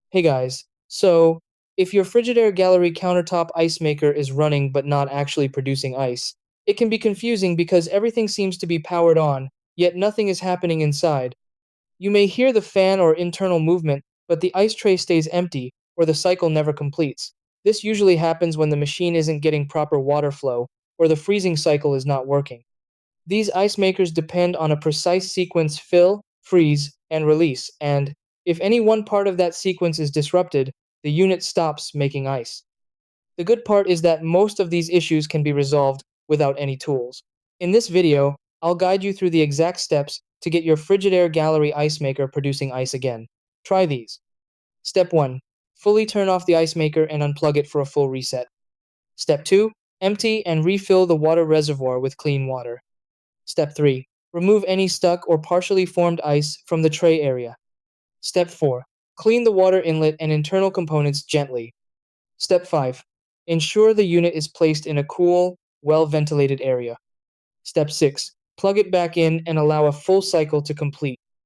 Hey guys, so if your Frigidaire Gallery countertop ice maker is running but not actually producing ice, it can be confusing because everything seems to be powered on, yet nothing is happening inside. You may hear the fan or internal movement, but the ice tray stays empty or the cycle never completes. This usually happens when the machine isn't getting proper water flow or the freezing cycle is not working. These ice makers depend on a precise sequence fill, freeze, and release, and if any one part of that sequence is disrupted, the unit stops making ice. The good part is that most of these issues can be resolved without any tools. In this video, I'll guide you through the exact steps to get your Frigidaire Gallery ice maker producing ice again. Try these. Step 1. Fully turn off the ice maker and unplug it for a full reset. Step 2. Empty and refill the water reservoir with clean water. Step 3. Remove any stuck or partially formed ice from the tray area. Step 4. Clean the water inlet and internal components gently. Step 5. Ensure the unit is placed in a cool, well-ventilated area. Step 6. Plug it back in and allow a full cycle to complete.